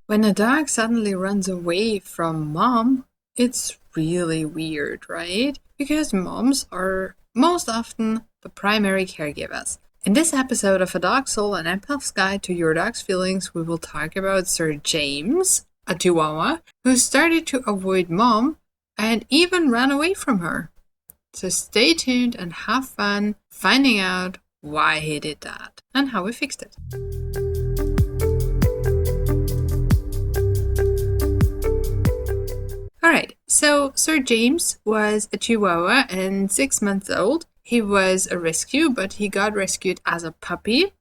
When a dog suddenly runs away from mom, it's really weird, right? Because moms are most often the primary caregivers. In this episode of A Dog Soul, an empath's guide to your dog's feelings, we will talk about Sir James, a Chihuahua, who started to avoid mom and even ran away from her. So stay tuned and have fun finding out why he did that and how we fixed it. Alright, so Sir James was a Chihuahua and 6 months old. He was a rescue, but he got rescued as a puppy.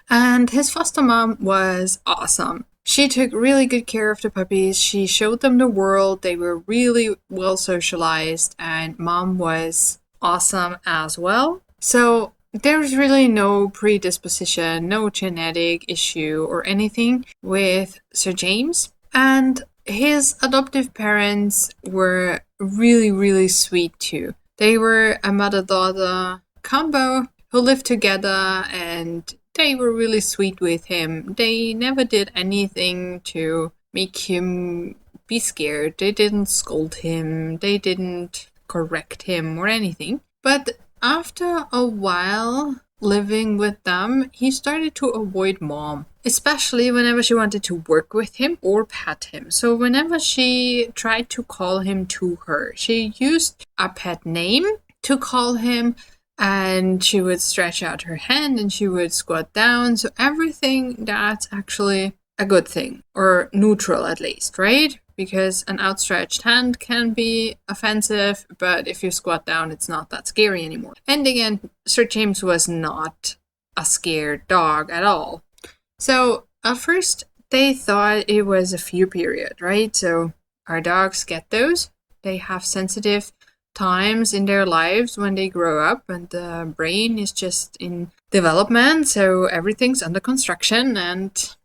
And his foster mom was awesome. She took really good care of the puppies. She showed them the world. They were really well socialized, and mom was awesome as well. So there's really no predisposition, no genetic issue or anything with Sir James. And his adoptive parents were really, really sweet too. They were a mother-daughter combo who lived together, and they were really sweet with him. They never did anything to make him be scared. They didn't scold him. They didn't correct him or anything. But after a while living with them, he started to avoid mom, especially whenever she wanted to work with him or pet him. So whenever she tried to call him to her, she used a pet name to call him, and she would stretch out her hand and she would squat down. So everything that's actually a good thing, or neutral at least, right? Because an outstretched hand can be offensive, but if you squat down, it's not that scary anymore. And again, Sir James was not a scared dog at all. So at first, they thought it was a fear period, right? So our dogs get those. They have sensitive times in their lives when they grow up, and the brain is just in development, so everything's under construction, and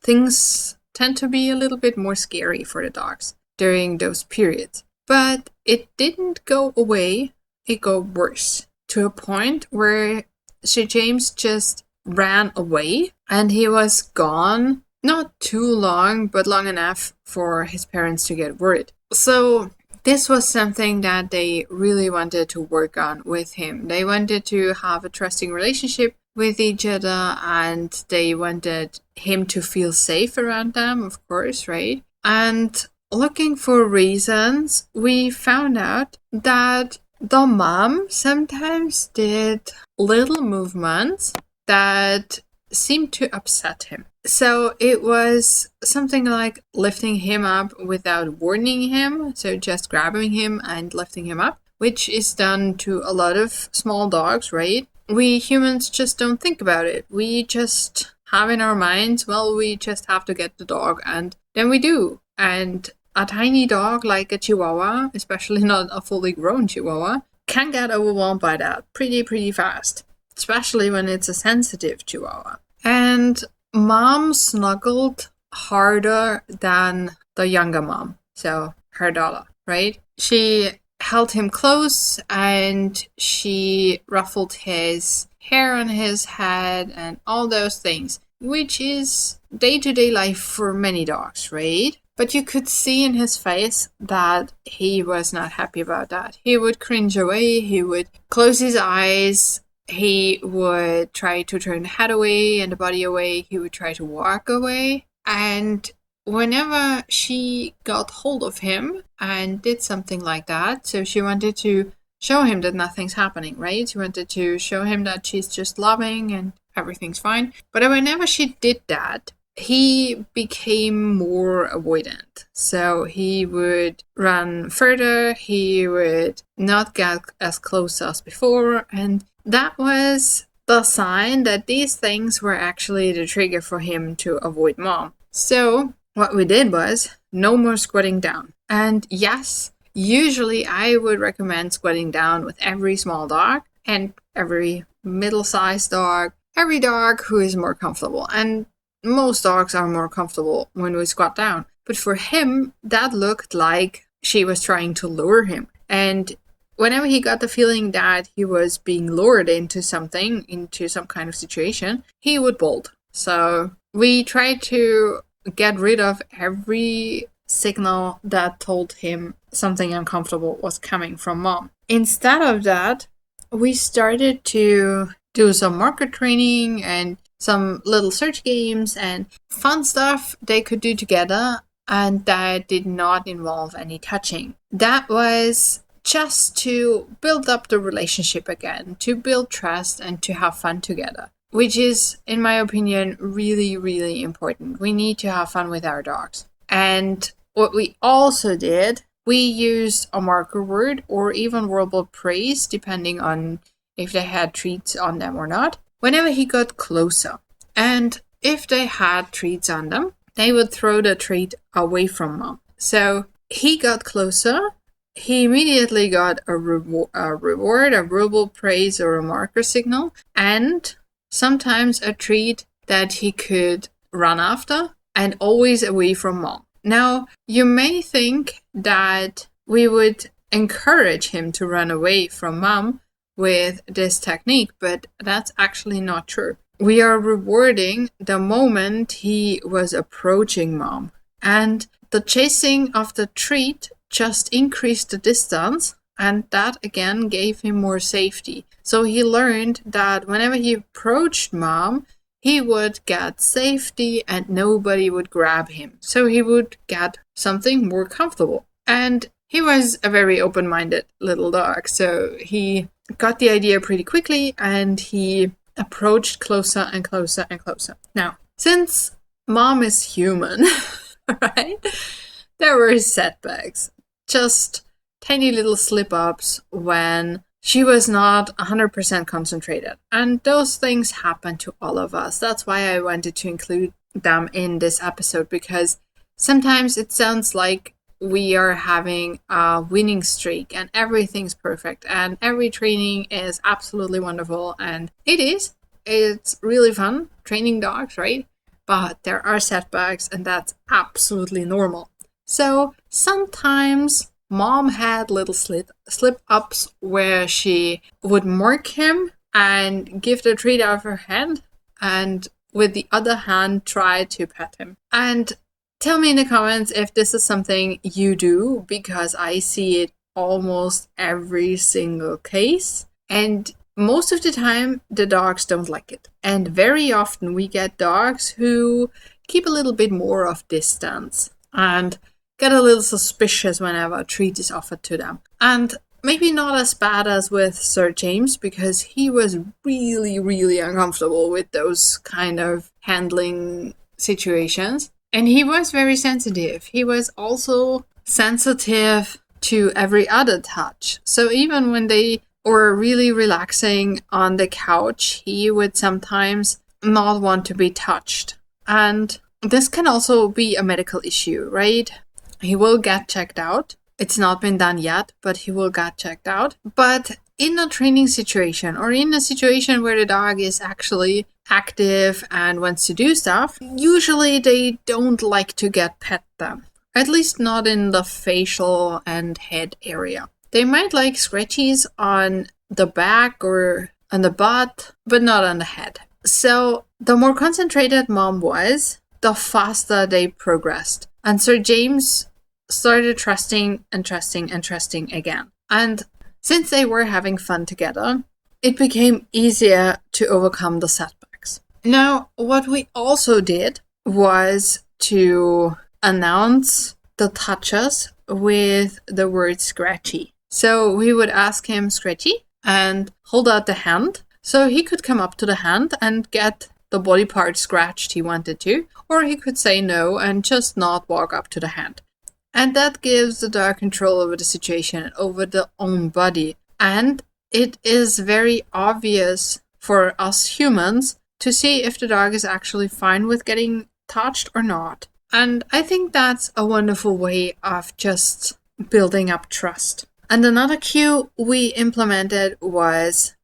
things tend to be a little bit more scary for the dogs during those periods. But it didn't go away, it got worse, to a point where Sir James just ran away, and he was gone not too long, but long enough for his parents to get worried. So this was something that they really wanted to work on with him. They wanted to have a trusting relationship with each other, and they wanted him to feel safe around them, of course, right? And looking for reasons, we found out that the mom sometimes did little movements that seemed to upset him. So it was something like lifting him up without warning him, so just grabbing him and lifting him up, which is done to a lot of small dogs, right? We humans just don't think about it. We just have in our minds, well, we just have to get the dog, and then we do. And a tiny dog like a Chihuahua, especially not a fully grown Chihuahua, can get overwhelmed by that pretty fast, especially when it's a sensitive Chihuahua. And mom snuggled harder than the younger mom, so her daughter, right? She held him close, and she ruffled his hair on his head and all those things, which is day-to-day life for many dogs, right? But you could see in his face that he was not happy about that. He would cringe away, he would close his eyes, he would try to turn the head away and the body away, he would try to walk away. And whenever she got hold of him and did something like that, so she wanted to show him that nothing's happening, right? She wanted to show him that she's just loving and everything's fine. But whenever she did that, he became more avoidant. So he would run further, he would not get as close as before, and that was the sign that these things were actually the trigger for him to avoid mom. So what we did was no more squatting down. And yes, usually I would recommend squatting down with every small dog and every middle-sized dog, every dog who is more comfortable. And most dogs are more comfortable when we squat down. But for him, that looked like she was trying to lure him. And whenever he got the feeling that he was being lured into something, into some kind of situation, he would bolt. So we tried to get rid of every signal that told him something uncomfortable was coming from mom. Instead of that, we started to do some marker training and some little search games and fun stuff they could do together, and that did not involve any touching. That was just to build up the relationship again, to build trust and to have fun together, which is, in my opinion, really, really important. We need to have fun with our dogs. And what we also did, we used a marker word or even verbal praise, depending on if they had treats on them or not, whenever he got closer. And if they had treats on them, they would throw the treat away from mom. So he got closer. He immediately got a reward, a verbal praise or a marker signal, and sometimes a treat that he could run after, and always away from mom. Now, you may think that we would encourage him to run away from mom with this technique, but that's actually not true. We are rewarding the moment he was approaching mom, and the chasing of the treat just increased the distance, and that again gave him more safety. So he learned that whenever he approached mom, he would get safety and nobody would grab him. So he would get something more comfortable. And he was a very open-minded little dog, so he got the idea pretty quickly and he approached closer and closer and closer. Now, since mom is human, right, there were setbacks. Just tiny little slip-ups when she was not 100% concentrated. And those things happen to all of us. That's why I wanted to include them in this episode, because sometimes it sounds like we are having a winning streak and everything's perfect and every training is absolutely wonderful. And it is. It's really fun training dogs, right? But there are setbacks and that's absolutely normal. So sometimes mom had little slip-ups where she would mark him and give the treat out of her hand, and with the other hand try to pet him. And tell me in the comments if this is something you do, because I see it almost every single case. And most of the time, the dogs don't like it. And very often we get dogs who keep a little bit more of distance and get a little suspicious whenever a treat is offered to them. And maybe not as bad as with Sir James, because he was really, really uncomfortable with those kind of handling situations. And he was very sensitive. He was also sensitive to every other touch. So even when they were really relaxing on the couch, he would sometimes not want to be touched. And this can also be a medical issue, right? He will get checked out. It's not been done yet, but he will get checked out. But in a training situation or in a situation where the dog is actually active and wants to do stuff, usually they don't like to get pet them. At least not in the facial and head area. They might like scratchies on the back or on the butt, but not on the head. So the more concentrated mom was, the faster they progressed. And Sir James started trusting and trusting and trusting again. And since they were having fun together, it became easier to overcome the setbacks. Now, what we also did was to announce the touches with the word scratchy. So we would ask him scratchy and hold out the hand so he could come up to the hand and get the body part scratched he wanted to, or he could say no and just not walk up to the hand. And that gives the dog control over the situation, over their own body. And it is very obvious for us humans to see if the dog is actually fine with getting touched or not. And I think that's a wonderful way of just building up trust. And another cue we implemented was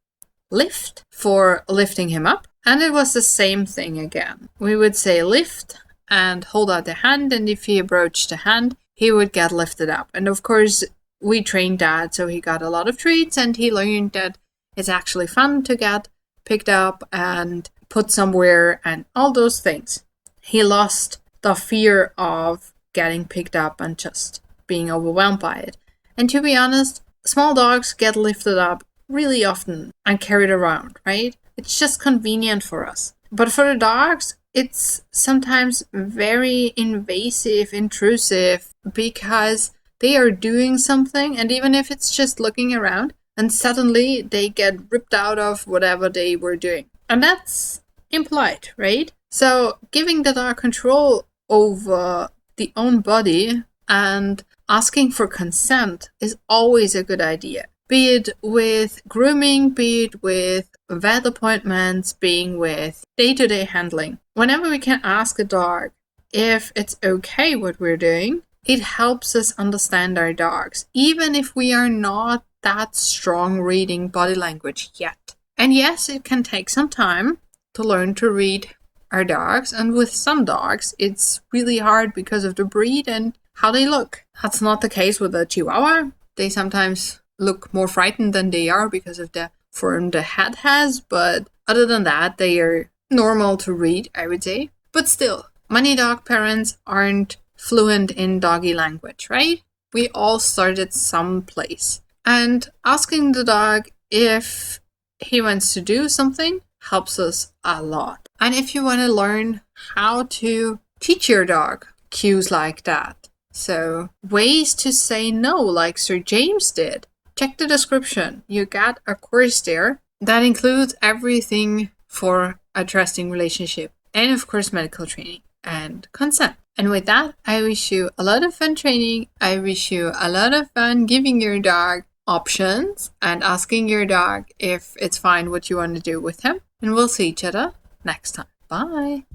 lift for lifting him up. And it was the same thing again. We would say lift and hold out the hand, and if he approached the hand, he would get lifted up. And of course, we trained that, so he got a lot of treats and he learned that it's actually fun to get picked up and put somewhere and all those things. He lost the fear of getting picked up and just being overwhelmed by it. And to be honest, small dogs get lifted up really often and carried around, right? It's just convenient for us. But for the dogs, it's sometimes very invasive, intrusive, because they are doing something, and even if it's just looking around, and suddenly they get ripped out of whatever they were doing. And that's impolite, right? So giving the dog control over the own body and asking for consent is always a good idea. Be it with grooming, be it with vet appointments, being with day-to-day handling. Whenever we can ask a dog if it's okay what we're doing, it helps us understand our dogs, even if we are not that strong reading body language yet. And yes, it can take some time to learn to read our dogs, and with some dogs, it's really hard because of the breed and how they look. That's not the case with a Chihuahua. They sometimes look more frightened than they are because of the form the head has, but other than that, they are normal to read, I would say. But still, many dog parents aren't fluent in doggy language, right? We all started someplace. And asking the dog if he wants to do something helps us a lot. And if you want to learn how to teach your dog cues like that, so ways to say no like Sir James did, check the description. You got a course there that includes everything for a trusting relationship, and of course medical training and consent. And with that, I wish you a lot of fun training. I wish you a lot of fun giving your dog options and asking your dog if it's fine what you want to do with him. And we'll see each other next time. Bye.